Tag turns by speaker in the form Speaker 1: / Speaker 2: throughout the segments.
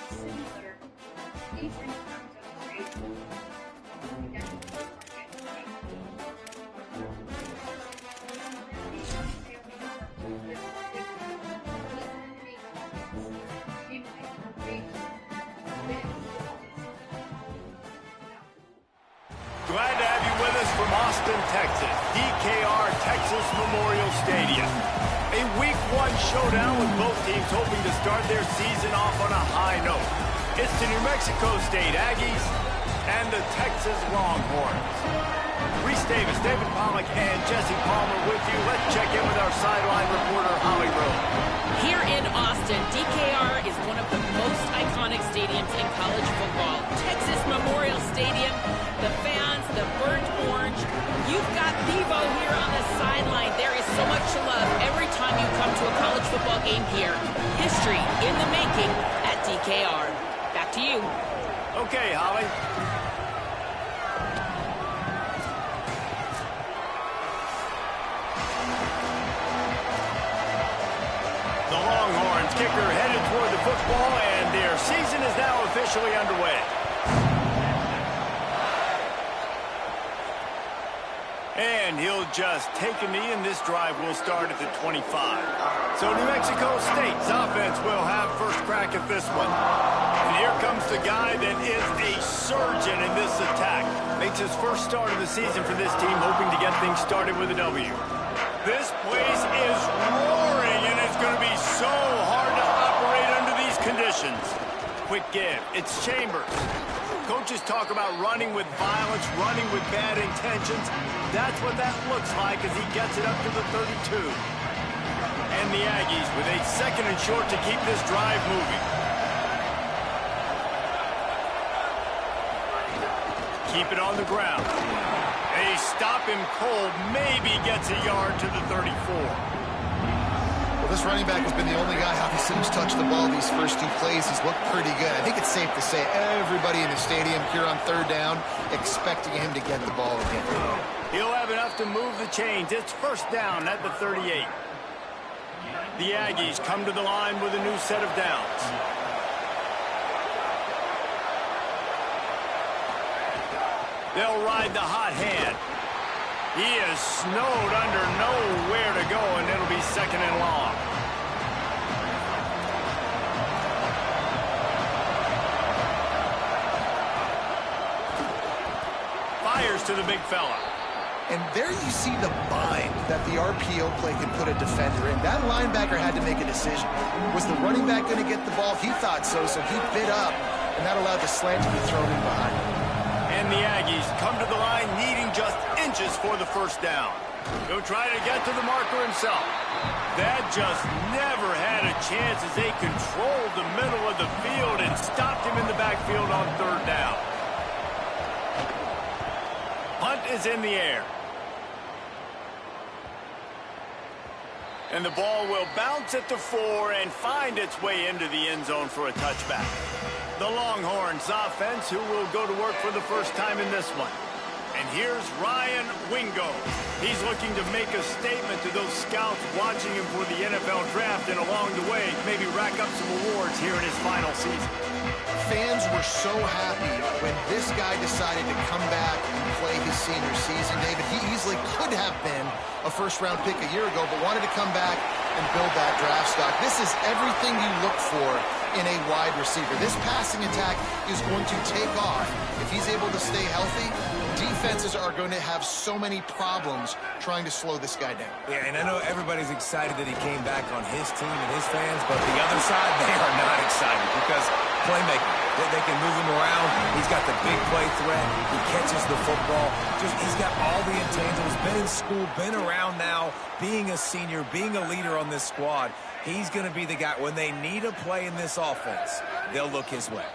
Speaker 1: Glad to have you with us from Austin, Texas, DKR Texas Memorial Stadium. A Week 1 showdown with both teams hoping to start their season off on a high note. It's the New Mexico State Aggies and the Texas Longhorns. Reese Davis, David Pollack, and Jesse Palmer with you. Let's check in with our sideline reporter, Holly Rowe.
Speaker 2: Here in Austin, DKR is one of the most iconic stadiums in college football. Texas Memorial Stadium, the fans, the burnt orange. You've got Devo here on the sideline. There is so much to love every time you come to a college football game here. History in the making at DKR. Back to you.
Speaker 1: Okay, Holly. The Longhorns kicker headed toward the football, and their season is now officially underway. And he'll just take a knee, and this drive will start at the 25. So New Mexico State's offense will have first crack at this one. And here comes the guy that is a surgeon in this attack. Makes his first start of the season for this team, hoping to get things started with a W. This place is roaring, and it's going to be so hard to operate under these conditions. Quick give. It's Chambers. Coaches talk about running with violence, running with bad intentions. That's what that looks like as he gets it up to the 32. And the Aggies with a second and short to keep this drive moving. Keep it on the ground. They stop him cold, maybe gets a yard to the 34.
Speaker 3: Well, this running back has been the only guy obviously who's touched the ball these first two plays. He's looked pretty good. I think it's safe to say everybody in the stadium here on third down expecting him to get the ball again.
Speaker 1: He'll have enough to move the chains. It's first down at the 38. The Aggies come to the line with a new set of downs. They'll ride the hot hand. He is snowed under, nowhere to go, and it'll be second and long. Fires to the big fella.
Speaker 3: And there you see the bind that the RPO play can put a defender in. That linebacker had to make a decision. Was the running back going to get the ball? He thought so, so he bit up, and that allowed the slant to be thrown in behind him.
Speaker 1: And the Aggies come to the line needing just inches for the first down. He'll try to get to the marker himself. That just never had a chance as they controlled the middle of the field and stopped him in the backfield on third down. Punt is in the air. And the ball will bounce at the 4 and find its way into the end zone for a touchback. The Longhorns offense, who will go to work for the first time in this one. And here's Ryan Wingo. He's looking to make a statement to those scouts watching him for the NFL draft, and along the way, maybe rack up some awards here in his final season.
Speaker 3: Fans were so happy when this guy decided to come back and play his senior season. David, he easily could have been a first-round pick a year ago, but wanted to come back and build that draft stock. This is everything you look for in a wide receiver. This passing attack is going to take off. If he's able to stay healthy, defenses are going to have so many problems trying to slow this guy down.
Speaker 4: Yeah, and I know everybody's excited that he came back on his team and his fans, but the other side, they are not excited because playmaker, they can move him around. He's got the big play threat. He catches the football. He's got all the intangibles. Been in school, been around now, being a senior, being a leader on this squad. He's going to be the guy. When they need a play in this offense, they'll look his way.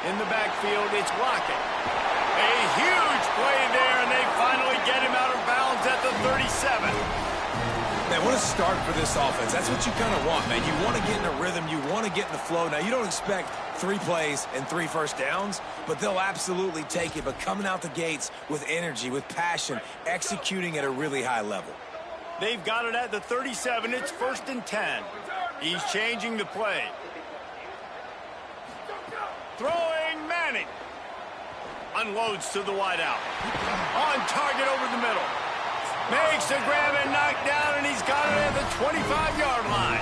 Speaker 1: In the backfield, it's Lockett. A huge play there, and they finally get him out of bounds at the 37.
Speaker 4: Man, what a start for this offense. That's what you kind of want, man. You want to get in a rhythm. You want to get in the flow. Now, you don't expect 3 plays and 3 first downs, but they'll absolutely take it. But coming out the gates with energy, with passion, executing at a really high level.
Speaker 1: They've got it at the 37. It's 1st and 10. He's changing the play. Throwing Manning. Unloads to the wideout. On target over the middle. Makes the grab and knock down, and he's got it at the 25-yard line.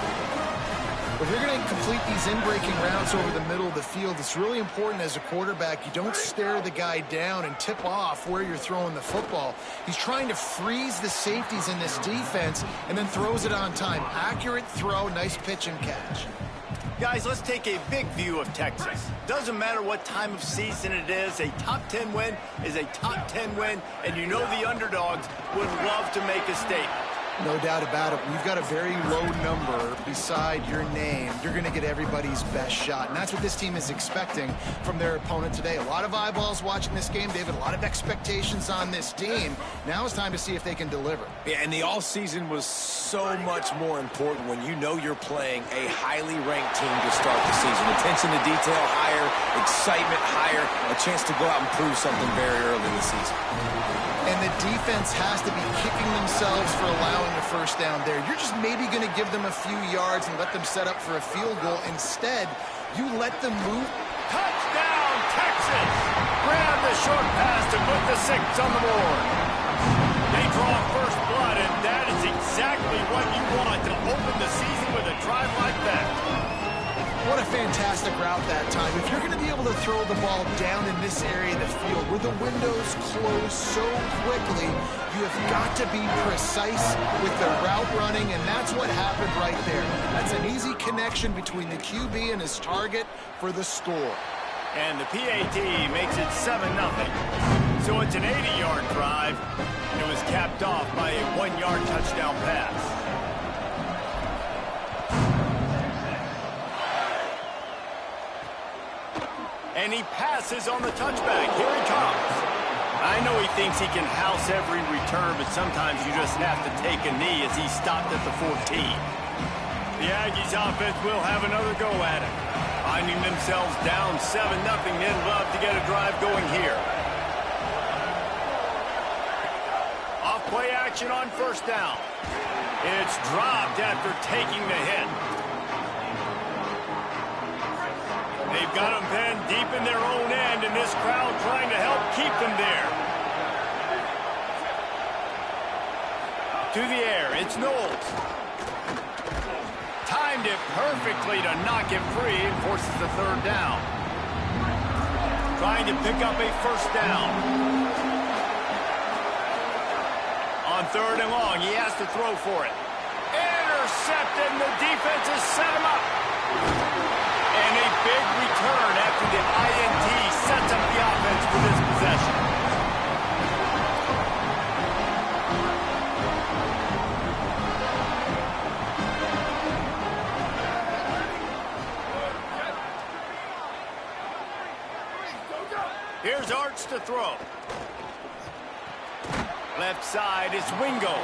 Speaker 3: If you're going to complete these in-breaking routes over the middle of the field, it's really important as a quarterback you don't stare the guy down and tip off where you're throwing the football. He's trying to freeze the safeties in this defense and then throws it on time. Accurate throw, nice pitch and catch.
Speaker 1: Guys, let's take a big view of Texas. Doesn't matter what time of season it is, a top 10 win is a top 10 win, and you know the underdogs would love to make a statement.
Speaker 3: No doubt about it. We've got a very low number beside your name. You're going to get everybody's best shot, and that's what this team is expecting from their opponent today. A lot of eyeballs watching this game, David. A lot of expectations on this team. Now it's time to see if they can deliver.
Speaker 4: Yeah, and the offseason was so much more important when you know you're playing a highly ranked team to start the season. Attention to detail higher, excitement higher, a chance to go out and prove something very early in the season.
Speaker 3: And the defense has to be kicking themselves for allowing a first down there. You're just maybe going to give them a few yards and let them set up for a field goal. Instead, you let them move.
Speaker 1: Touchdown, Texas! Grab the short pass to put the 6 on the board. They draw first blood, and that is exactly what you want to open the season with a drive like that.
Speaker 3: What a fantastic route that time. If you're going to be able to throw the ball down in this area of the field where the windows close so quickly, you have got to be precise with the route running, and that's what happened right there. That's an easy connection between the QB and his target for the score.
Speaker 1: And the PAT makes it 7-0. So it's an 80-yard drive. It was capped off by a 1-yard touchdown pass. And he passes on the touchback. Here he comes. I know he thinks he can house every return, but sometimes you just have to take a knee as he stopped at the 14. The Aggies offense will have another go at it. Finding themselves down 7-0, they'd love to get a drive going here. Off play action on first down. It's dropped after taking the hit. They've got them pinned deep in their own end, and this crowd trying to help keep them there. To the air, it's Knowles. Timed it perfectly to knock it free and forces the third down. Trying to pick up a first down. On third and long, he has to throw for it. Intercepted, and the defense has set him up. And a big return after the INT sets up the offense for this possession. Here's Arch to throw. Left side is Wingo.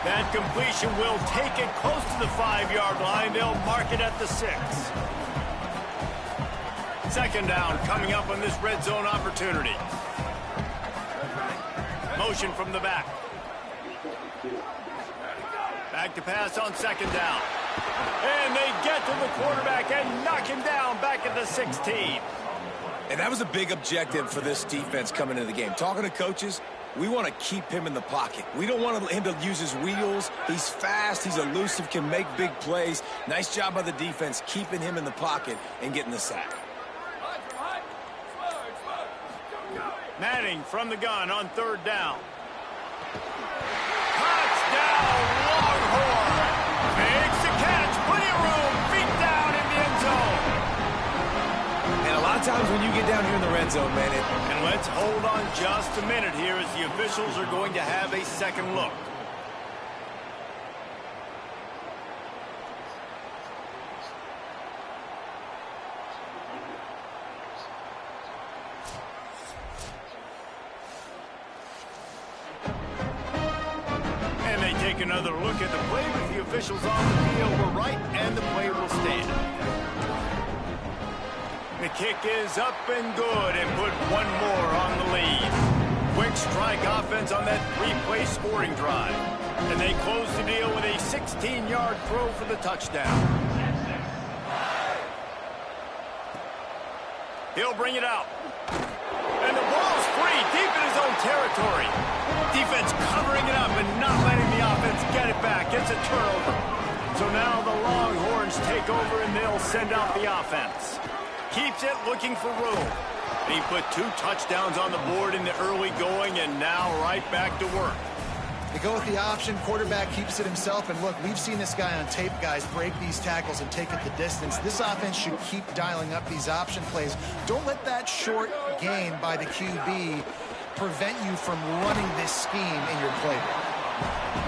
Speaker 1: That completion will take it close to the 5-yard line. They'll mark it at the 6. Second down coming up on this red zone opportunity. Motion from the back. Back to pass on second down. And they get to the quarterback and knock him down back at the 16.
Speaker 4: And that was a big objective for this defense coming into the game. Talking to coaches, we want to keep him in the pocket. We don't want him to use his wheels. He's fast, he's elusive, can make big plays. Nice job by the defense keeping him in the pocket and getting the sack.
Speaker 1: Manning from the gun on third down. Touchdown, Longhorn. Makes the catch. Plenty of room. Feet down in the end zone.
Speaker 4: And a lot of times when you get down here in the red zone, man,
Speaker 1: And let's hold on just a minute here as the officials are going to have a second look. Take another look at the play, but the officials on the field were right, and the play will stand. The kick is up and good, and put one more on the lead. Quick strike offense on that 3-play scoring drive. And they close the deal with a 16-yard throw for the touchdown. He'll bring it out. And the ball's free, deep in his own territory. Defense covering it up and not letting the offense get it back. It's a turnover. So now the Longhorns take over and they'll send out the offense. Keeps it looking for room. He put 2 touchdowns on the board in the early going and now right back to work.
Speaker 3: They go with the option. Quarterback keeps it himself. And look, we've seen this guy on tape, guys, break these tackles and take it the distance. This offense should keep dialing up these option plays. Don't let that short gain by the QB prevent you from running this scheme in your playbook.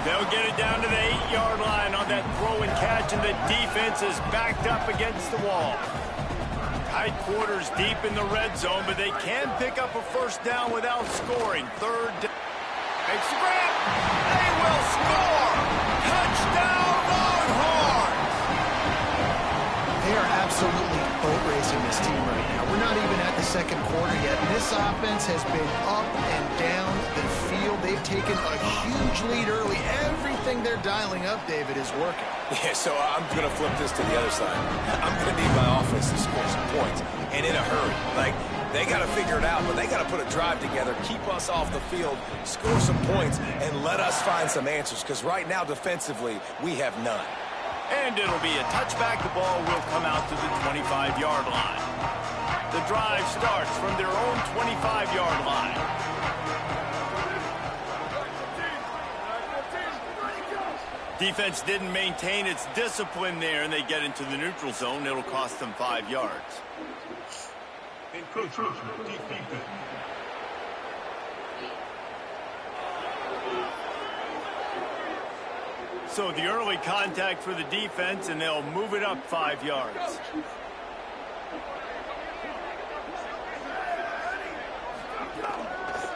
Speaker 1: They'll get it down to the 8-yard line on that throw and catch, and the defense is backed up against the wall. Tight quarters deep in the red zone, but they can pick up a first down without scoring. Third down. Makes the grab. They will score. Touchdown, Longhorns.
Speaker 3: They are absolutely boat racing this team right now. We're not even at the second quarter yet. This offense has been up and down the field. They've taken a huge lead early. Everything they're dialing up, David, is working.
Speaker 4: Yeah, so I'm going to flip this to the other side. I'm going to need my offense to score some points, and in a hurry. Like, they got to figure it out, but they got to put a drive together, keep us off the field, score some points, and let us find some answers, because right now, defensively, we have none.
Speaker 1: And it'll be a touchback. The ball will come out to the 25-yard line. The drive starts from their own 25-yard line. Defense didn't maintain its discipline there, and they get into the neutral zone. It'll cost them 5 yards. So the early contact for the defense, and they'll move it up 5 yards.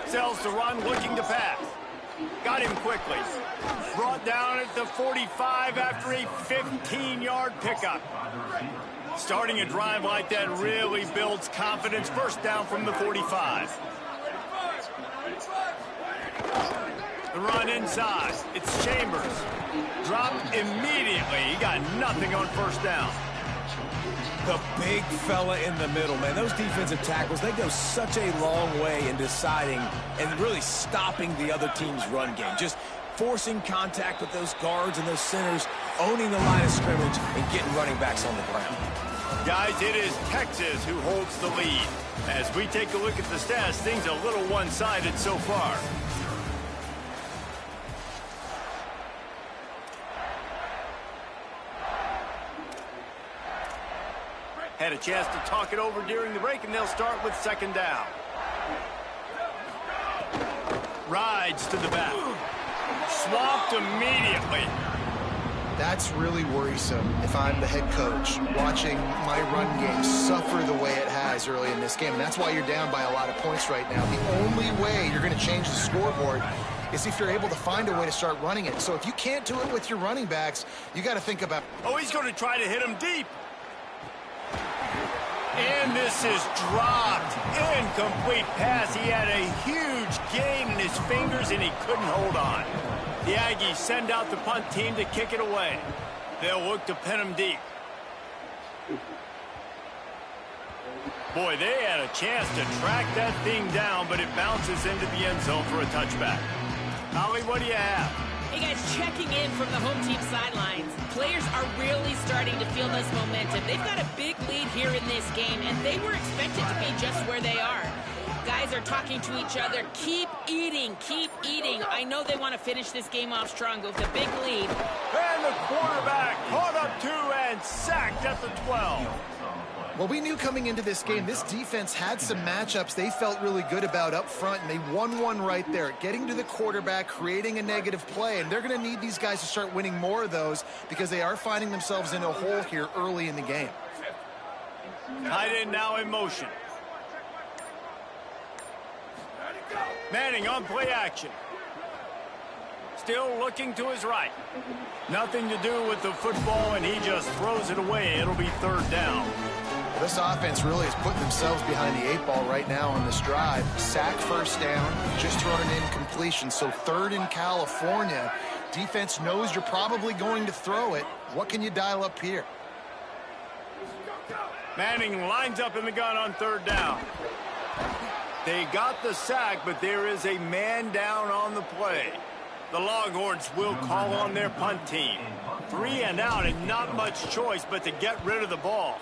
Speaker 1: Sells to run, looking to pass. Got him quickly. Brought down at the 45 after a 15-yard pickup. Starting a drive like that really builds confidence. First down from the 45. The run inside. It's Chambers. Dropped immediately. He got nothing on first down.
Speaker 4: The big fella in the middle, man. Those defensive tackles, they go such a long way in deciding and really stopping the other team's run game. Just forcing contact with those guards and those centers, owning the line of scrimmage, and getting running backs on the ground.
Speaker 1: Guys, it is Texas who holds the lead. As we take a look at the stats, things a little one-sided so far. Had a chance to talk it over during the break, and they'll start with second down. Rides to the back. Swamped immediately.
Speaker 3: That's really worrisome if I'm the head coach, watching my run game suffer the way it has early in this game. And that's why you're down by a lot of points right now. The only way you're going to change the scoreboard is if you're able to find a way to start running it. So if you can't do it with your running backs, you got to think about...
Speaker 1: Oh, he's going to try to hit him deep. And this is dropped. Incomplete pass. He had a huge gain in his fingers, and he couldn't hold on. The Aggies send out the punt team to kick it away. They'll look to pin him deep. Boy, they had a chance to track that thing down, but it bounces into the end zone for a touchback. Holly, what do you have?
Speaker 2: Hey guys, checking in from the home team sidelines. Players are really starting to feel this momentum. They've got a big lead here in this game, and they were expected to be just where they are. Guys are talking to each other. Keep eating, keep eating. I know they want to finish this game off strong with a big lead.
Speaker 1: And the quarterback caught up to and sacked at the 12.
Speaker 3: Well, we knew coming into this game, this defense had some matchups they felt really good about up front, and they won one right there, getting to the quarterback, creating a negative play, and they're going to need these guys to start winning more of those because they are finding themselves in a hole here early in the game.
Speaker 1: Tight end now in motion. Manning on play action. Still looking to his right. Nothing to do with the football, and he just throws it away. It'll be third down.
Speaker 3: Well, this offense really is putting themselves behind the 8 ball right now on this drive. Sack first down, just thrown an incompletion. So third in California. Defense knows you're probably going to throw it. What can you dial up here?
Speaker 1: Manning lines up in the gun on third down. They got the sack, but there is a man down on the play. The Longhorns will call on their punt team. 3 and out and not much choice but to get rid of the ball.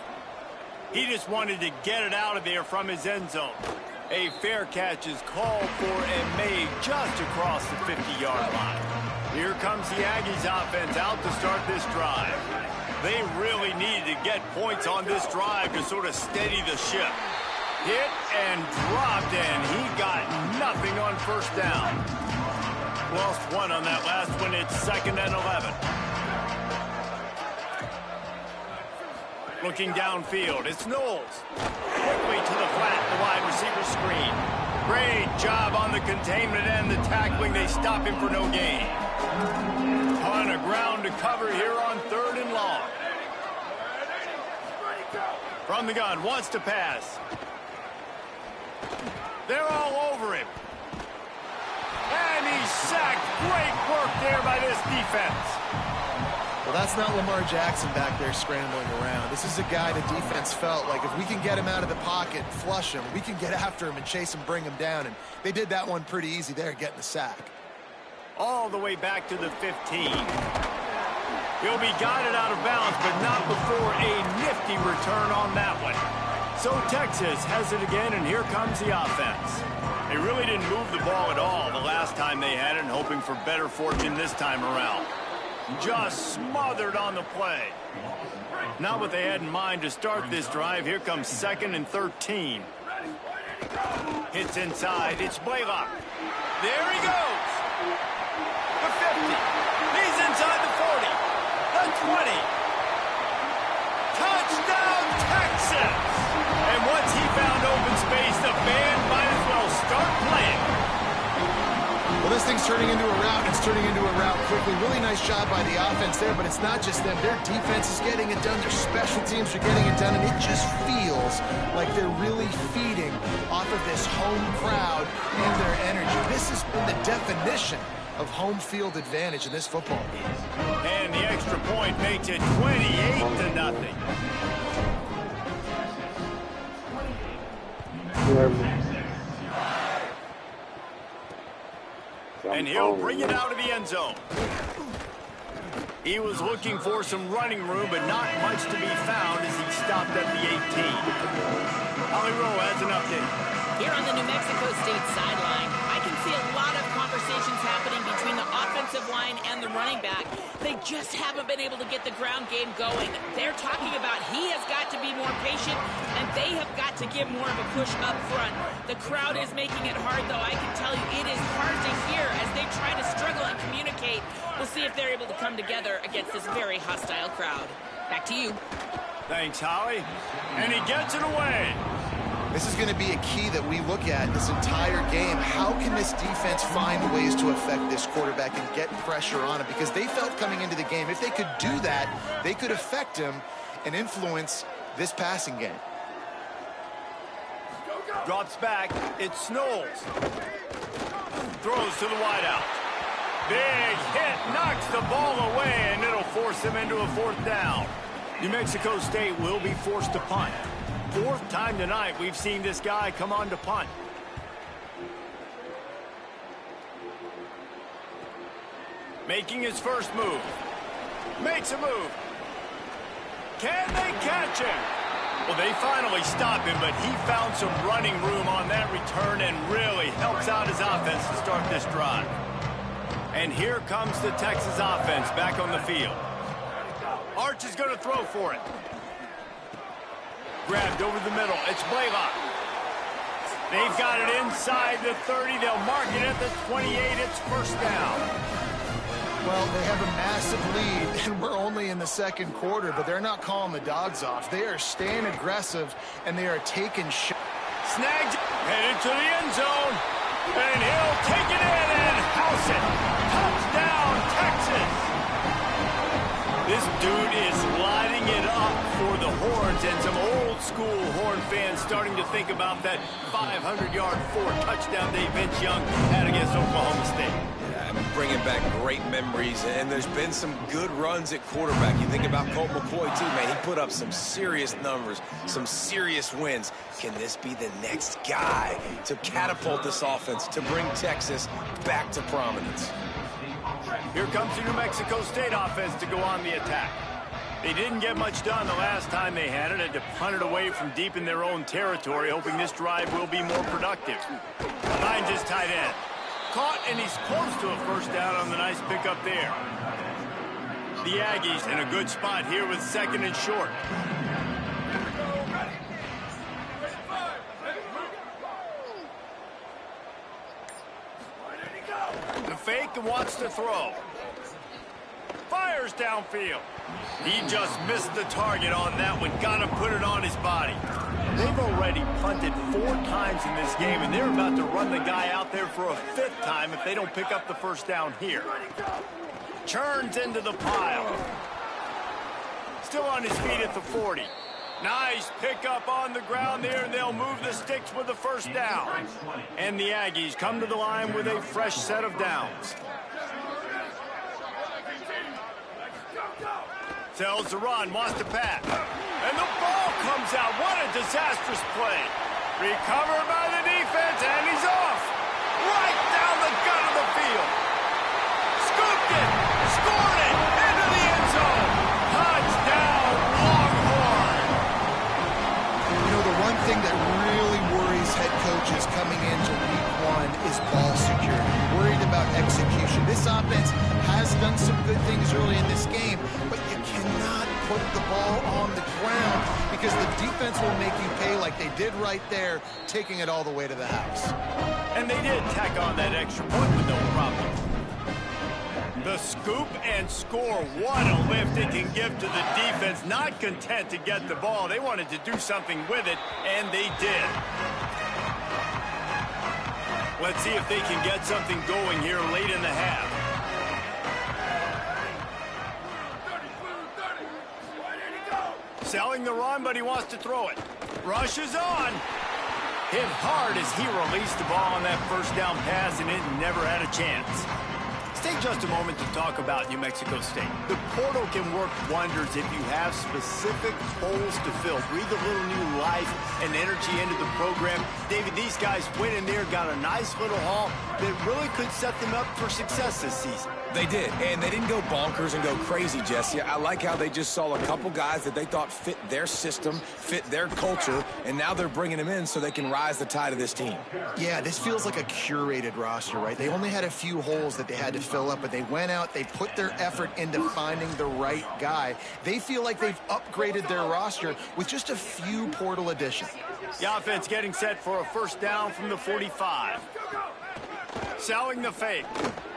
Speaker 1: He just wanted to get it out of there from his end zone. A fair catch is called for and made just across the 50-yard line. Here comes the Aggies offense out to start this drive. They really needed to get points on this drive to sort of steady the ship. Hit and dropped, and he got nothing on first down. Lost 1 on that last one. It's 2nd and 11. Looking downfield, it's Knowles. Quickly to the flat, the wide receiver screen. Great job on the containment and the tackling. They stop him for no gain. On a ground to cover here on 3rd and long. From the gun, wants to pass. They're all over him. And he's sacked. Great work there by this defense.
Speaker 3: Well, that's not Lamar Jackson back there scrambling around. This is a guy the defense felt like if we can get him out of the pocket, flush him, we can get after him and chase him, bring him down. And they did that one pretty easy there, getting the sack.
Speaker 1: All the way back to the 15. He'll be guided out of bounds, but not before a nifty return on that one. So Texas has it again, and here comes the offense. They really didn't move the ball at all the last time they had it, and hoping for better fortune this time around. Just smothered on the play. Not what they had in mind to start this drive. Here comes 2nd and 13. Hits inside. It's Blaylock. There he goes. The 50. He's inside the 40. The 20. Touchdown, Texas! And once he found open space, the band might as well start playing.
Speaker 3: Well, this thing's turning into a rout, and it's turning into a rout quickly. Really nice job by the offense there, but it's not just them. Their defense is getting it done. Their special teams are getting it done, and it just feels like they're really feeding off of this home crowd and their energy. This has been the definition of home field advantage in this football game.
Speaker 1: And the extra point makes it 28-0. And he'll bring it out of the end zone. He was looking for some running room, but not much to be found as he stopped at the 18. Holly Rowe has an update.
Speaker 2: Here on the New Mexico State sideline, I can see a lot of conversations happening between the offensive line and the running back. They just haven't been able to get the ground game going. They're talking about he has got to be more patient, and they have got to give more of a push up front. The crowd is making it hard, though. I can tell you it is hard to hear as they try to struggle and communicate. We'll see if they're able to come together against this very hostile crowd. Back to you.
Speaker 1: Thanks, Holly. And he gets it away.
Speaker 3: This is going to be a key that we look at this entire game. How can this defense find ways to affect this quarterback and get pressure on him? Because they felt coming into the game, if they could do that, they could affect him and influence this passing game.
Speaker 1: Drops back. It's Knowles. Throws to the wideout. Big hit. Knocks the ball away, and it'll force him into a 4th down. New Mexico State will be forced to punt. 4th time tonight we've seen this guy come on to punt. Making his first move. Makes a move. Can they catch him? Well, they finally stop him, but he found some running room on that return and really helps out his offense to start this drive. And here comes the Texas offense back on the field. Arch is going to throw for it. Grabbed over the middle. It's Blaylock. They've got it inside the 30. They'll mark it at the 28. It's 1st down.
Speaker 3: Well, they have a massive lead, and we're only in the 2nd quarter, but they're not calling the dogs off. They are staying aggressive, and they are taking shots.
Speaker 1: Snagged, headed to the end zone, and he'll take it in and house it. Touchdown, Texas. This dude is lighting it up for the Horns, and some old-school Horn fans starting to think about that 500-yard 4-touchdown day Vince Young had against Oklahoma State.
Speaker 4: bringing back great memories, and there's been some good runs at quarterback. You think about Colt McCoy, too, man. He put up some serious numbers, some serious wins. Can this be the next guy to catapult this offense, to bring Texas back to prominence?
Speaker 1: Here comes the New Mexico State offense to go on the attack. They didn't get much done the last time they had it. Had to punt it away from deep in their own territory, hoping this drive will be more productive. Finds his tight end. Caught, and he's close to a first down on the nice pickup there. The Aggies in a good spot here with 2nd and short. The fake and wants to throw. Fires downfield. He just missed the target on that one. Got to put it on his body. They've already punted 4 times in this game, and they're about to run the guy out there for a 5th time if they don't pick up the first down here. Churns into the pile. Still on his feet at the 40. Nice pickup on the ground there, and they'll move the sticks with the first down. And the Aggies come to the line with a fresh set of downs. Tells the run, wants to pass. And the ball comes out. What a disastrous play. Recovered by the defense, and he's off. Right down the gut of the field. Scooped it. Scored it. Into the end zone. Touchdown, Longhorn.
Speaker 3: You know, the one thing that really worries head coaches coming into week 1 is ball security. Worried about execution. This offense has done some good things early in this game, but you cannot put the ball on the ground because the defense will make you pay like they did right there, taking it all the way to the house.
Speaker 1: And they did tack on that extra point with no problem. The scoop and score. What a lift it can give to the defense. Not content to get the ball. They wanted to do something with it, and they did. Let's see if they can get something going here late in the half. Selling the run, but he wants to throw it. Rush is on. Hit hard as he released the ball on that first down pass, and it never had a chance. Take just a moment to talk about New Mexico State. The portal can work wonders if you have specific holes to fill. Breathe a little new life and energy into the program. David, these guys went in there, got a nice little haul that really could set them up for success this season.
Speaker 4: They did, and they didn't go bonkers and go crazy, Jesse. I like how they just saw a couple guys that they thought fit their system, fit their culture, and now they're bringing them in so they can rise the tide of this team.
Speaker 3: Yeah, this feels like a curated roster, right? They only had a few holes that they had to fill up, but they went out, they put their effort into finding the right guy. They feel like they've upgraded their roster with just a few portal additions.
Speaker 1: The offense getting set for a first down from the 45. Selling the fake.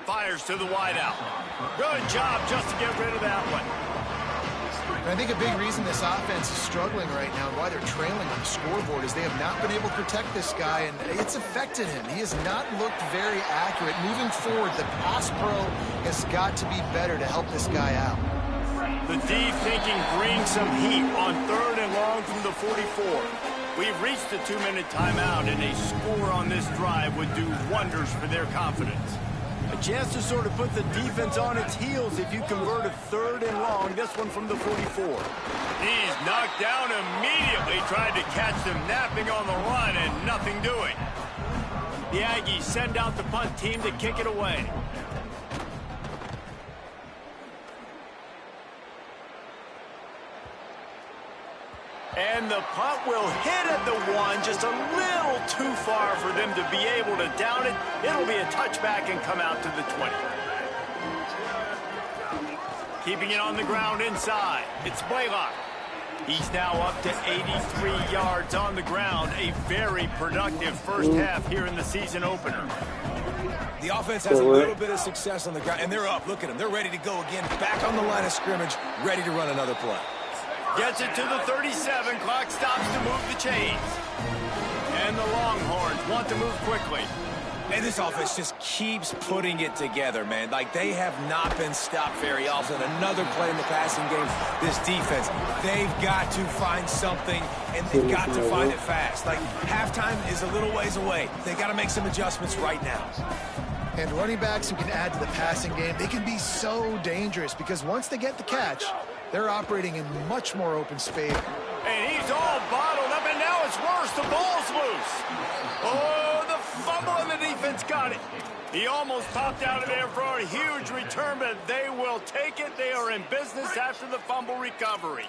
Speaker 1: Fires to the wideout. Good job just to get rid of that one.
Speaker 3: And I think a big reason this offense is struggling right now and why they're trailing on the scoreboard is they have not been able to protect this guy, and it's affected him. He has not looked very accurate. Moving forward, the pass pro has got to be better to help this guy out.
Speaker 1: The D thinking bring some heat on 3rd and long from the 44. We've reached the 2-minute timeout, and a score on this drive would do wonders for their confidence. A chance to sort of put the defense on its heels if you convert a 3rd and long, this one from the 44. He's knocked down immediately, tried to catch them napping on the run and nothing doing. The Aggies send out the punt team to kick it away. And the punt will hit at the 1, just a little too far for them to be able to down it. It'll be a touchback and come out to the 20. Keeping it on the ground inside. It's Blaylock. He's now up to 83 yards on the ground. A very productive first half here in the season opener.
Speaker 4: The offense has a little bit of success on the ground, and they're up. Look at them. They're ready to go again. Back on the line of scrimmage, ready to run another play.
Speaker 1: Gets it to the 37. Clock stops to move the chains. And the Longhorns want to move quickly.
Speaker 4: And this offense just keeps putting it together, man. Like, they have not been stopped very often. Another play in the passing game. This defense, they've got to find something, and they've got to find it fast. Like, halftime is a little ways away. They got to make some adjustments right now.
Speaker 3: And running backs who can add to the passing game, they can be so dangerous because once they get the catch, they're operating in much more open space.
Speaker 1: And he's all bottled up, and now it's worse. The ball's loose. Oh, the fumble, and the defense got it. He almost popped out of there for a huge return, but they will take it. They are in business after the fumble recovery.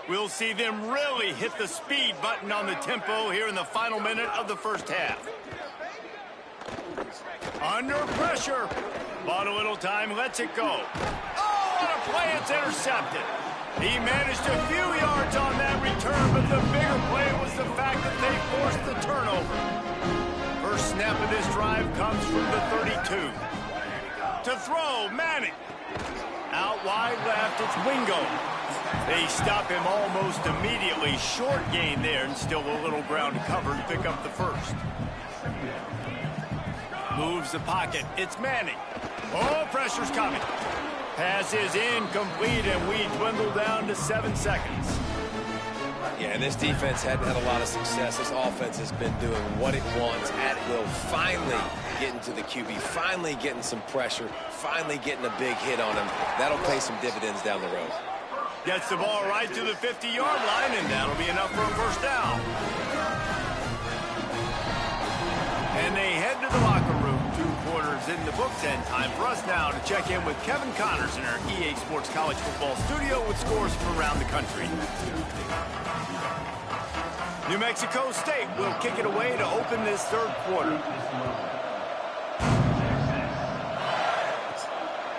Speaker 1: We'll see them really hit the speed button on the tempo here in the final minute of the first half. Under pressure. Bought a little time, lets it go. Oh, what a play, it's intercepted. He managed a few yards on that return, but the bigger play was the fact that they forced the turnover. First snap of this drive comes from the 32. To throw, Manning. Out wide left, it's Wingo. They stop him almost immediately. Short gain there, and still a little ground to cover to pick up the first. Moves the pocket. It's Manning. Oh, pressure's coming. Pass is incomplete, and we dwindle down to 7 seconds.
Speaker 4: Yeah, this defense hadn't had a lot of success. This offense has been doing what it wants at will. Finally getting to the QB, finally getting some pressure, finally getting a big hit on him. That'll pay some dividends down the road.
Speaker 1: Gets the ball right to the 50-yard line, and that'll be enough for a first down. And they head to the locker room. 2 quarters in the books, and time for us now to check in with Kevin Connors in our EA Sports College Football studio with scores from around the country. New Mexico State will kick it away to open this third quarter.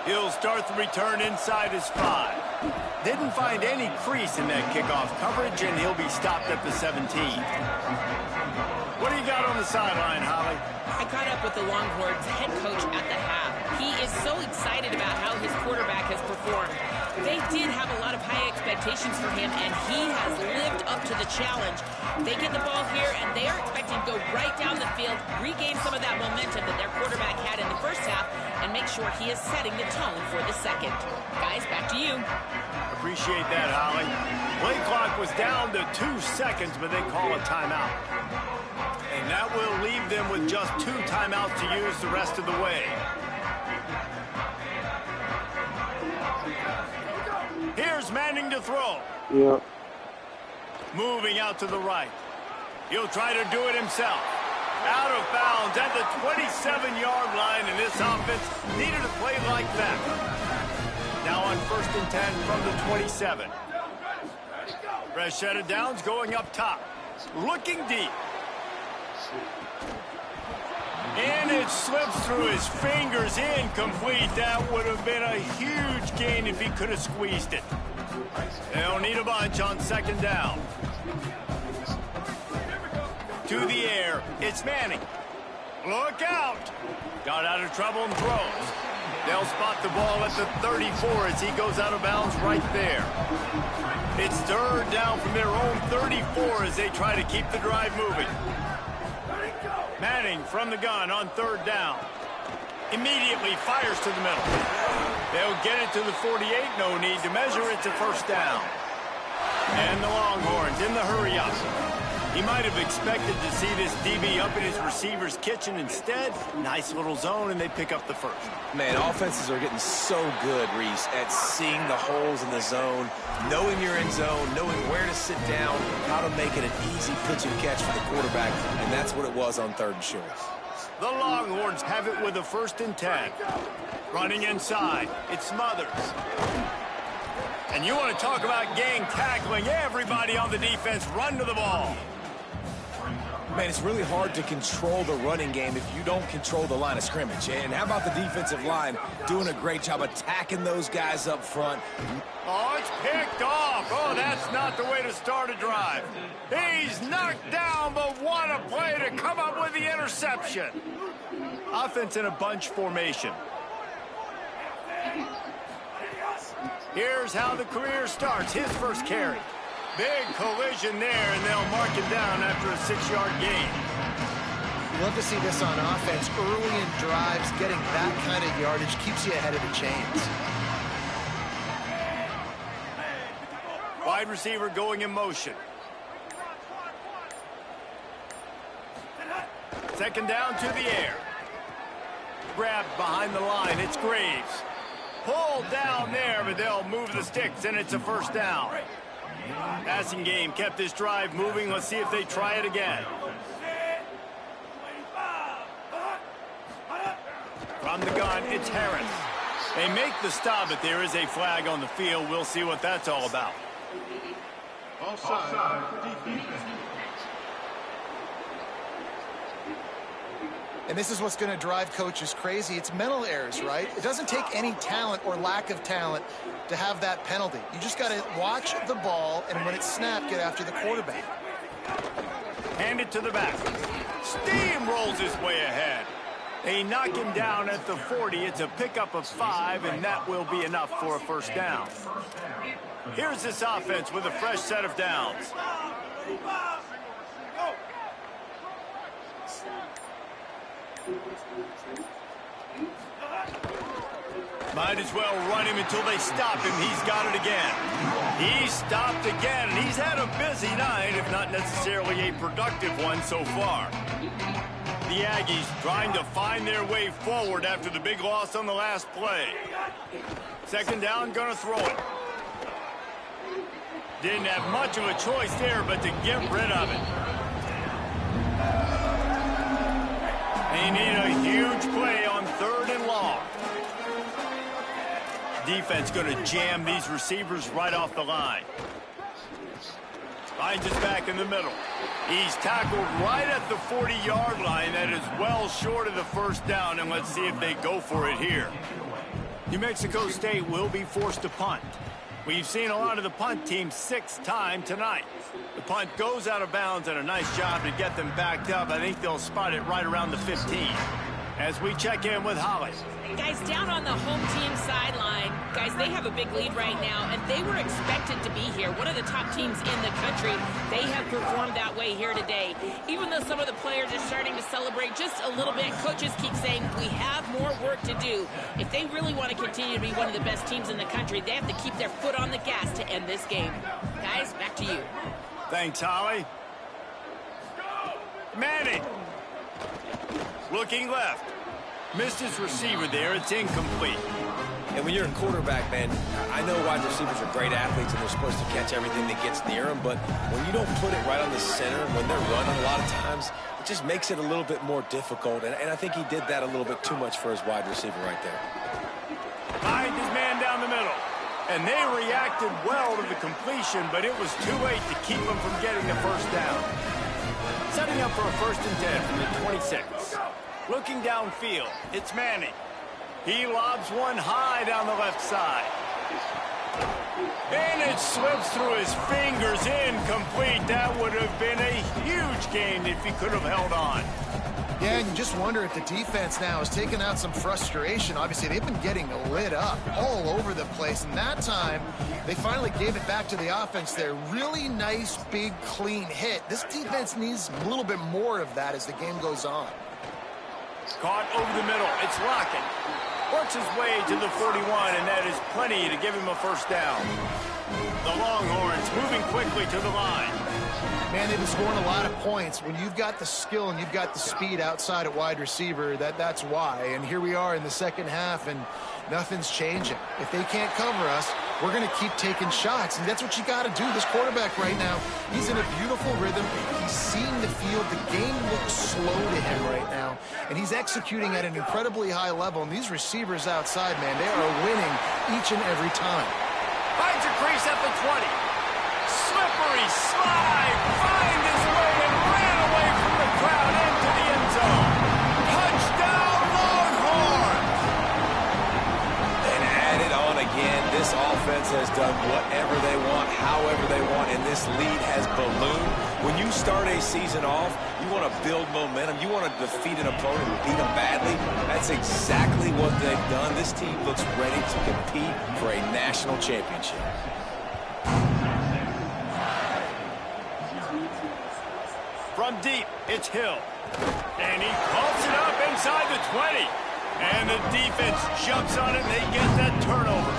Speaker 1: He'll start the return inside his 5. Didn't find any crease in that kickoff coverage, and he'll be stopped at the 17. What do you got on the sideline, Holly?
Speaker 2: I caught up with the Longhorns head coach at the half. He is so excited about how his quarterback has performed. They did have a lot of high expectations for him, and he has lived up to the challenge. They get the ball here, and they are expecting to go right down the field, regain some of that momentum that their quarterback had in the first half, and make sure he is setting the tone for the second. Guys, back to you.
Speaker 1: Appreciate that, Holly. Play clock was down to 2 seconds, but they call a timeout. And that will leave them with just 2 timeouts to use the rest of the way. Here's Manning to throw.
Speaker 5: Yeah.
Speaker 1: Moving out to the right. He'll try to do it himself. Out of bounds at the 27-yard line, and this offense needed a play like that. Now on 1st and 10 from the 27. Fresh set of downs going up top. Looking deep. And it slips through his fingers, incomplete. That would have been a huge gain if he could have squeezed it. They'll need a bunch on 2nd down. To the air, it's Manning. Look out! Got out of trouble and throws. They'll spot the ball at the 34 as he goes out of bounds right there. It's 3rd down from their own 34 as they try to keep the drive moving. Manning from the gun on 3rd down. Immediately fires to the middle. They'll get it to the 48. No need to measure. It's a 1st down. And the Longhorns in the hurry-up. He might have expected to see this DB up in his receiver's kitchen. Instead, nice little zone, and they pick up the first.
Speaker 4: Man, offenses are getting so good, Reese, at seeing the holes in the zone, knowing you're in zone, knowing where to sit down, how to make it an easy pitch and catch for the quarterback, and that's what it was on 3rd and short.
Speaker 1: The Longhorns have it with a 1st and 10. Running inside, it's Smothers. And you want to talk about gang tackling, everybody on the defense run to the ball.
Speaker 4: Man, it's really hard to control the running game if you don't control the line of scrimmage. And how about the defensive line doing a great job attacking those guys up front?
Speaker 1: Oh, it's picked off. Oh, that's not the way to start a drive. He's knocked down, but what a play to come up with the interception. Offense in a bunch formation. Here's how the career starts. His first carry. Big collision there, and they'll mark him down after a 6-yard gain.
Speaker 3: You love to see this on offense. Early in drives, getting that kind of yardage keeps you ahead of the chains.
Speaker 1: Wide receiver going in motion. 2nd down to the air. grabbed behind the line. It's Graves. Pulled down there, but they'll move the sticks, and it's a first down. Passing game kept this drive moving. Let's see if they try it again. From the gun, it's Harris. They make the stop, but there is a flag on the field. We'll see what that's all about.
Speaker 5: Offside.
Speaker 3: And this is what's going to drive coaches crazy. It's mental errors, right? It doesn't take any talent or lack of talent to have that penalty. You just got to watch the ball, and when it's snapped, get after the quarterback.
Speaker 1: Hand it to the back. Steamrolls his way ahead. They knock him down at the 40. It's a pickup of 5, and that will be enough for a first down. Here's this offense with a fresh set of downs. Might as well run him until they stop him. He's got it again. He's stopped again, and he's had a busy night, if not necessarily a productive one so far. The Aggies trying to find their way forward after the big loss on the last play. Second down, gonna throw it. Didn't have much of a choice there, but to get rid of it. They need a huge play on 3rd and long. Defense going to jam these receivers right off the line. Finds his back in the middle. He's tackled right at the 40-yard line. That is well short of the first down, and let's see if they go for it here. New Mexico State will be forced to punt. We've seen a lot of the punt teams 6 times tonight. The punt goes out of bounds, and a nice job to get them backed up. I think they'll spot it right around the 15. As we check in with Holly.
Speaker 2: Guys, down on the home team sideline, guys, they have a big lead right now, and they were expected to be here. One of the top teams in the country. They have performed that way here today. Even though some of the players are starting to celebrate just a little bit, coaches keep saying we have more work to do. If they really want to continue to be one of the best teams in the country, they have to keep their foot on the gas to end this game. Guys, back to you.
Speaker 1: Thanks, Holly. Manning. Looking left. Missed his receiver there. It's incomplete.
Speaker 4: And when you're a quarterback, man, I know wide receivers are great athletes and they're supposed to catch everything that gets near them, but when you don't put it right on the center, when they're running a lot of times, it just makes it a little bit more difficult. And I think he did that a little bit too much for his wide receiver right there.
Speaker 1: Finds his man down the middle. And they reacted well to the completion, but it was too late to keep them from getting the first down. Setting up for a 1st and 10 from the 26. Looking downfield, it's Manning. He lobs one high down the left side. And it slips through his fingers, incomplete. That would have been a huge gain if he could have held on.
Speaker 3: Yeah, and you just wonder if the defense now has taken out some frustration. Obviously, they've been getting lit up all over the place. And that time, they finally gave it back to the offense there. Really nice, big, clean hit. This defense needs a little bit more of that as the game goes on.
Speaker 1: Caught over the middle. It's Lockett. Works his way to the 41, and that is plenty to give him a first down. The Longhorns moving quickly to the line.
Speaker 3: Man, they've been scoring a lot of points. When you've got the skill and you've got the speed outside at wide receiver, that's why. And here we are in the second half, and nothing's changing. If they can't cover us, we're going to keep taking shots, and that's what you got to do. This quarterback right now, he's in a beautiful rhythm. He's seeing the field. The game looks slow to him right now, and he's executing at an incredibly high level. And these receivers outside, man, they are winning each and every time.
Speaker 1: Finds a crease at the 20. Slippery slide. Find his way and ran away from the crowd into the end zone. Touchdown, Longhorns!
Speaker 4: And add it on again. This offense has done whatever they want, however they want, and this lead has ballooned. When you start a season off, you want to build momentum. You want to defeat an opponent and beat them badly. That's exactly what they've done. This team looks ready to compete for a national championship.
Speaker 1: From deep, it's Hill. And he pumps it up inside the 20. And the defense jumps on it, and they get that turnover.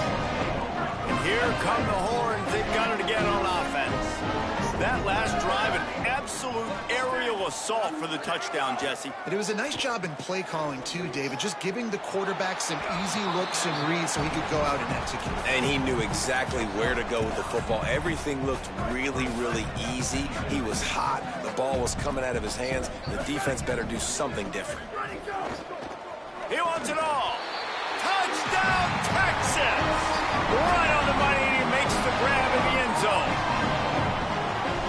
Speaker 1: And here come the Horns. They've got it again on offense. That last drive, an absolute aerial assault for the touchdown, Jesse.
Speaker 3: And it was a nice job in play calling too, David, just giving the quarterback some easy looks and reads so he could go out and execute.
Speaker 4: And he knew exactly where to go with the football. Everything looked really, really easy. He was hot. The ball was coming out of his hands. The defense better do something different.
Speaker 1: He wants it all. Touchdown, Texas! Right on the money, and he makes the grab in the end zone.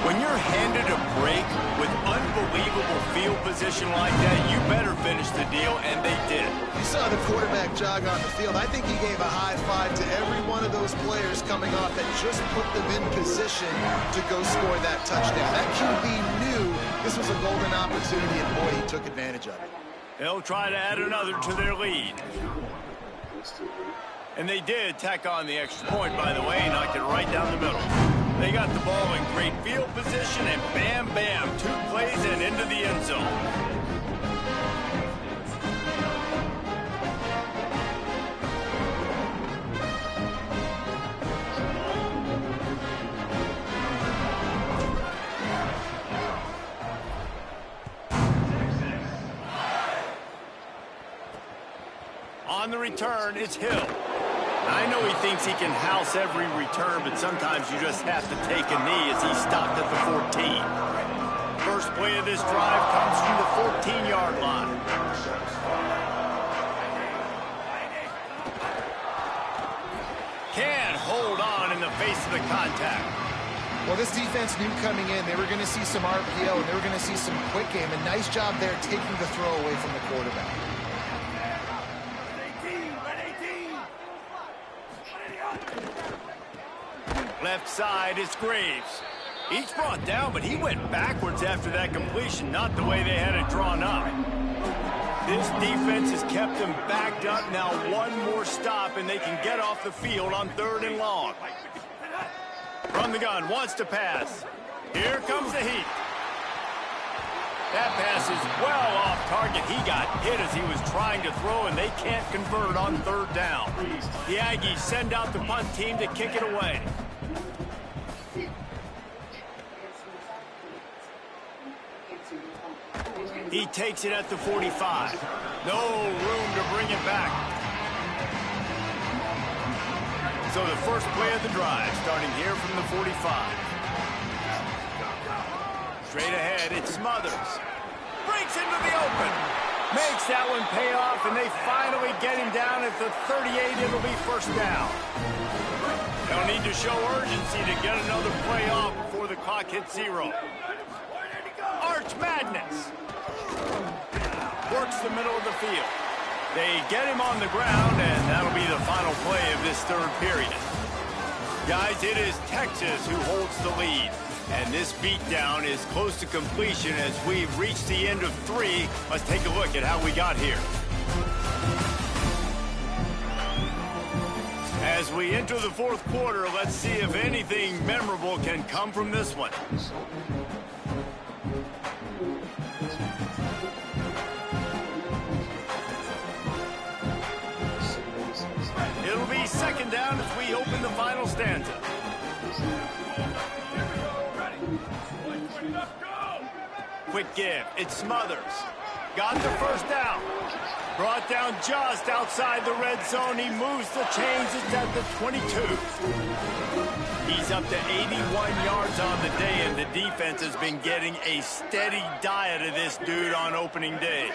Speaker 1: When you're handed a break with unbelievable field position like that, you better finish the deal, and they did.
Speaker 3: You saw the quarterback jog on the field. I think he gave a high five to every one of those players coming off that just put them in position to go score that touchdown. That QB knew this was a golden opportunity, and boy, he took advantage of it.
Speaker 1: They'll try to add another to their lead. And they did tack on the extra point, by the way, knocked it right down the middle. They got the ball in great field position, and bam, bam, 2 plays and into the end zone. On the return, it's Hill. I know he thinks he can house every return, but sometimes you just have to take a knee as he stopped at the 14. First play of this drive comes from the 14-yard line. Can't hold on in the face of the contact.
Speaker 3: Well, this defense knew coming in they were going to see some RPO, and they were going to see some quick game. A nice job there taking the throw away from the quarterback.
Speaker 1: Left side is Graves. Each brought down, but he went backwards after that completion, not the way they had it drawn up. This defense has kept them backed up. Now one more stop, and they can get off the field on 3rd and long. From the gun, wants to pass. Here comes the heat. That pass is well off target. He got hit as he was trying to throw, and they can't convert on 3rd down. The Aggies send out the punt team to kick it away. He takes it at the 45. No room to bring it back. So the first play of the drive, starting here from the 45. Straight ahead, it's Smothers. Breaks into the open. Makes that one pay off, and they finally get him down at the 38. It'll be 1st down. They'll need to show urgency to get another play off before the clock hits 0. Arch Madness. Works the middle of the field. They get him on the ground, and that'll be the final play of this 3rd period. Guys, it is Texas who holds the lead. And this beatdown is close to completion as we've reached the end of 3. Let's take a look at how we got here. As we enter the 4th quarter, let's see if anything memorable can come from this one. It'll be 2nd down as we open the final stanza. Quick give. It's Smothers. Got the 1st down. Brought down just outside the red zone. He moves the chains. It's at the 22. He's up to 81 yards on the day, and the defense has been getting a steady diet of this dude on opening day.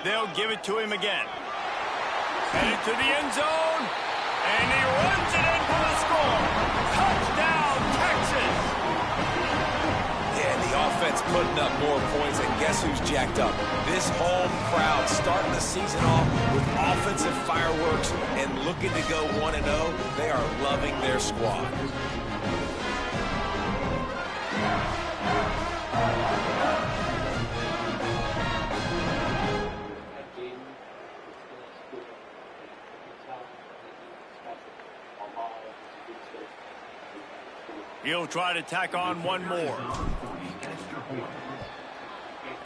Speaker 1: They'll give it to him again. Headed to the end zone, and he runs it in for the score. Touchdown, Texas!
Speaker 4: Yeah, and the offense putting up more points, and guess who's jacked up? This home crowd starting the season off with offensive fireworks and looking to go 1-0. They are loving their squad.
Speaker 1: He'll try to tack on one more.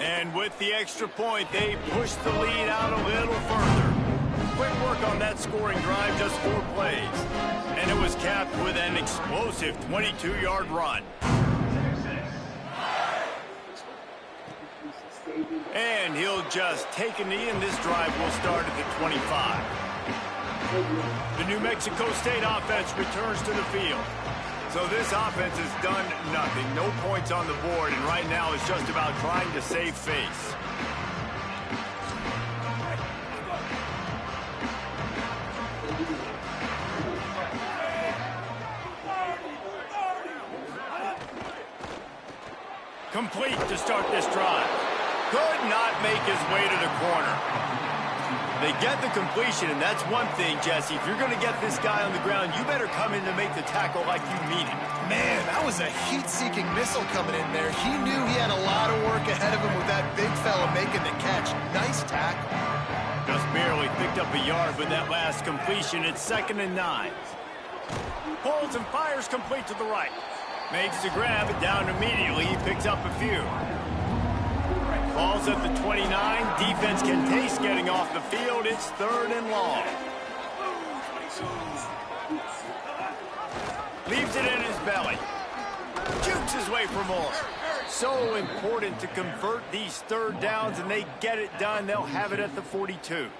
Speaker 1: And with the extra point, they push the lead out a little further. quick work on that scoring drive, just 4 plays. And it was capped with an explosive 22-yard run. And he'll just take a knee, and this drive will start at the 25. The New Mexico State offense returns to the field. So this offense has done nothing. No points on the board, and right now it's just about trying to save face. Complete to start this drive. Could not make his way to the corner. They get the completion, and that's one thing, Jesse. If you're going to get this guy on the ground, you better come in to make the tackle like you mean it.
Speaker 3: Man, that was a heat-seeking missile coming in there. He knew he had a lot of work ahead of him with that big fella making the catch. Nice tackle.
Speaker 1: Just barely picked up a yard with that last completion. It's 2nd and 9. Holds and fires complete to the right. Makes the grab, it down immediately. He picks up a few. Ball's at the 29. Defense can taste getting off the field. It's 3rd and long. Leaves it in his belly. Jukes his way for more. So important to convert these 3rd downs, and they get it done. They'll have it at the 42.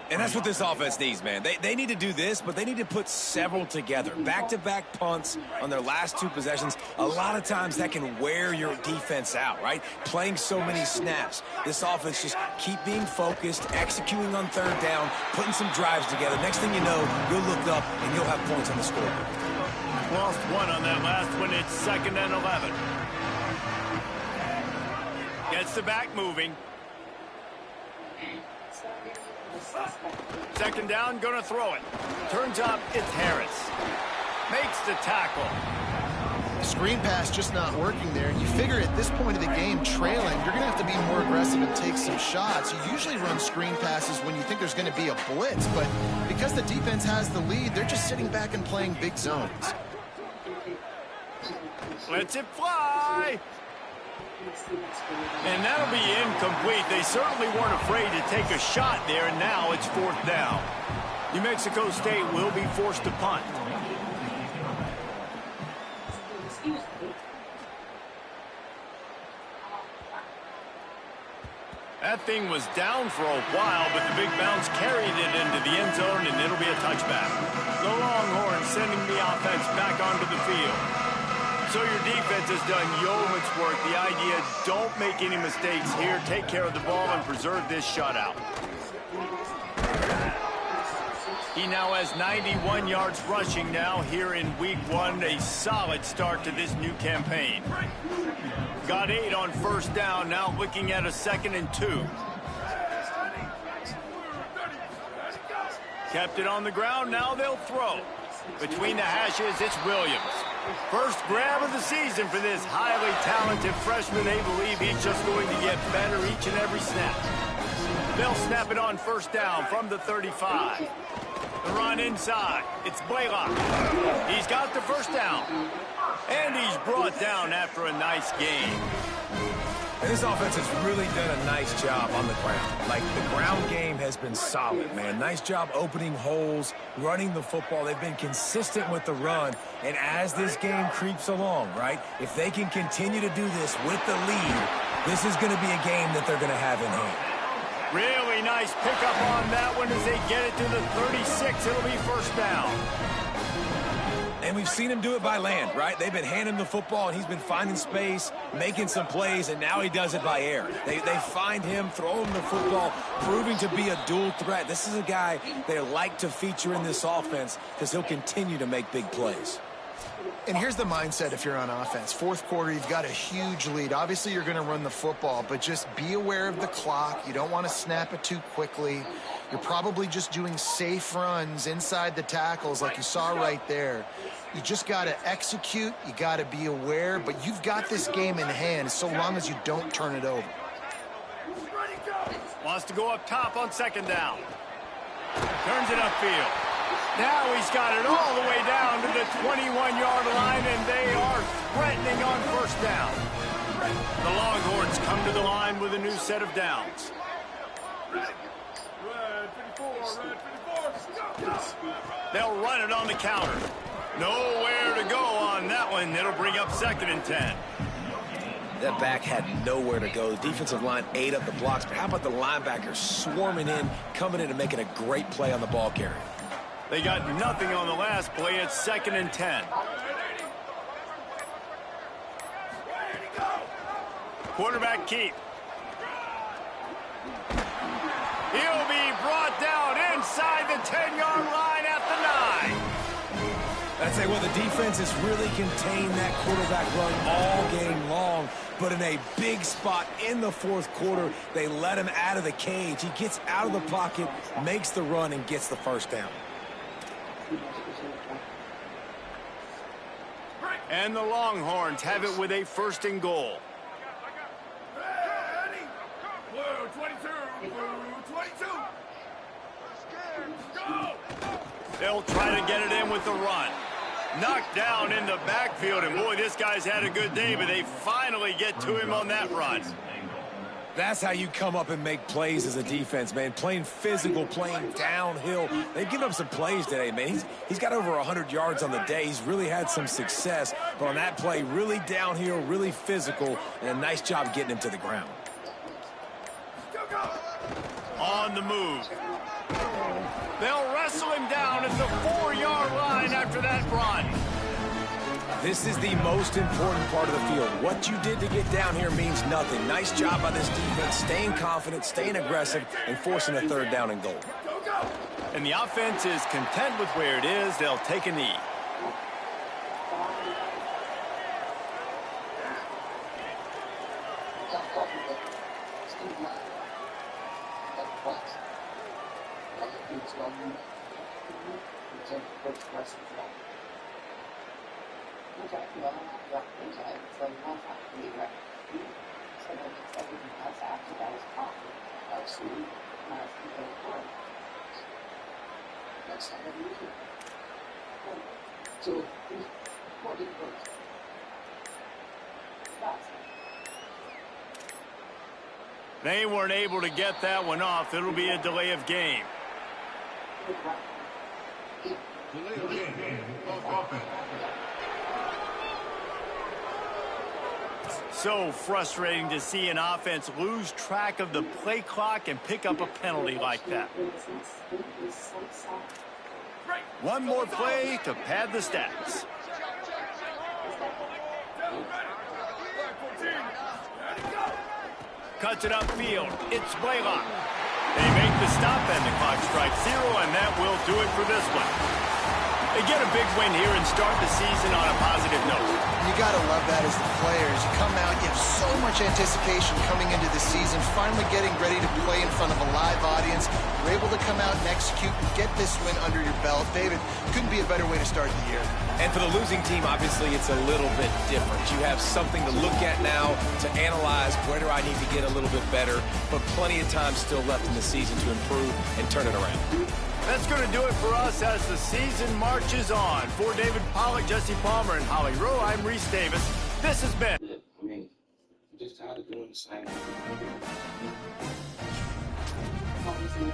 Speaker 4: And that's what this offense needs, man. They need to do this, but they need to put several together. Back-to-back punts on their last 2 possessions. A lot of times that can wear your defense out, right? Playing so many snaps. This offense just keep being focused, executing on 3rd down, putting some drives together. Next thing you know, you'll look up and you'll have points on the scoreboard.
Speaker 1: Lost 1 on that last one. It's 2nd and 11. Gets the back moving. 2nd down, gonna throw it. Turns up, it's Harris. Makes the tackle.
Speaker 3: Screen pass just not working there. You figure at this point of the game, trailing, you're going to have to be more aggressive and take some shots. You usually run screen passes when you think there's going to be a blitz, but because the defense has the lead, they're just sitting back and playing big zones.
Speaker 1: Lets it fly. And that'll be incomplete. They certainly weren't afraid to take a shot there, and now it's 4th down. New Mexico State will be forced to punt. That thing was down for a while, but the big bounce carried it into the end zone, and it'll be a touchback. The Longhorns sending the offense back onto the field. So your defense has done yeoman's work. The idea, don't make any mistakes here. Take care of the ball and preserve this shutout. He now has 91 yards rushing now here in week 1. A solid start to this new campaign. Got 8 on 1st down, now looking at a 2nd and 2. Kept it on the ground, now they'll throw. Between the hashes, it's Williams. First grab of the season for this highly talented freshman. They believe he's just going to get better each and every snap. They'll snap it on 1st down from the 35. The run inside. It's Blaylock. He's got the 1st down. And he's brought down after a nice game.
Speaker 4: And this offense has really done a nice job on the ground. Like, the ground game has been solid, man. Nice job opening holes, running the football. They've been consistent with the run. And as this game creeps along, right, if they can continue to do this with the lead, this is going to be a game that they're going to have in hand.
Speaker 1: Really nice pickup on that one as they get it to the 36. It'll be 1st down.
Speaker 4: And we've seen him do it by land, right? They've been handing the football, and he's been finding space, making some plays, and now he does it by air. They find him, throw him the football, proving to be a dual threat. This is a guy they like to feature in this offense because he'll continue to make big plays.
Speaker 3: And here's the mindset if you're on offense. 4th quarter, you've got a huge lead. Obviously, you're going to run the football, but just be aware of the clock. You don't want to snap it too quickly. You're probably just doing safe runs inside the tackles like you saw right there. You just got to execute. You got to be aware, but you've got this game in hand so long as you don't turn it over.
Speaker 1: Wants to go up top on 2nd down. Turns it upfield. Now he's got it all the way down to the 21-yard line, and they are threatening on 1st down. The Longhorns come to the line with a new set of downs. They'll run it on the counter. Nowhere to go on that one. It'll bring up 2nd and 10.
Speaker 4: That back had nowhere to go. The defensive line ate up the blocks, but how about the linebackers swarming in, coming in and making a great play on the ball carrier?
Speaker 1: They got nothing on the last play. It's 2nd and 10. Quarterback keep. He'll be brought down inside the 10-yard line at the 9.
Speaker 4: I'd say, well, the defense has really contained that quarterback run all game long, but in a big spot in the 4th quarter, they let him out of the cage. He gets out of the pocket, makes the run, and gets the 1st down.
Speaker 1: And the Longhorns have it with a 1st and goal. They'll try to get it in with the run. Knocked down in the backfield, and boy, this guy's had a good day, but they finally get to him on that run.
Speaker 4: That's how you come up and make plays as a defense, man. Playing physical, playing downhill. They've given up some plays today, man. He's got over 100 yards on the day. He's really had some success, but on that play, really downhill, really physical, and a nice job getting him to the ground.
Speaker 1: On the move. They'll wrestle him down at the 4-yard line after that run.
Speaker 4: This is the most important part of the field. What you did to get down here means nothing. Nice job by this defense, staying confident, staying aggressive, and forcing a 3rd down and goal.
Speaker 1: And the offense is content with where it is. They'll take a knee. They weren't able to get that one off. It'll be a delay of game. So frustrating to see an offense lose track of the play clock and pick up a penalty like that. One more play to pad the stats. Cuts it upfield. It's Blaylock. They make the stop and the clock strikes 0, and that will do it for this one. They get a big win here and start the season on a positive note.
Speaker 3: You got to love that as the players. You come out, you have so much anticipation coming into the season, finally getting ready to play in front of a live audience. You're able to come out and execute and get this win under your belt. David, couldn't be a better way to start the year.
Speaker 4: And for the losing team, obviously, it's a little bit different. You have something to look at now, to analyze where do I need to get a little bit better, but plenty of time still left in the season to improve and turn it around.
Speaker 1: That's going to do it for us as the season marches on. For David Pollack, Jesse Palmer, and Holly Rowe, I'm Reese Davis. This has been...
Speaker 5: I mean, just tired of doing the same thing.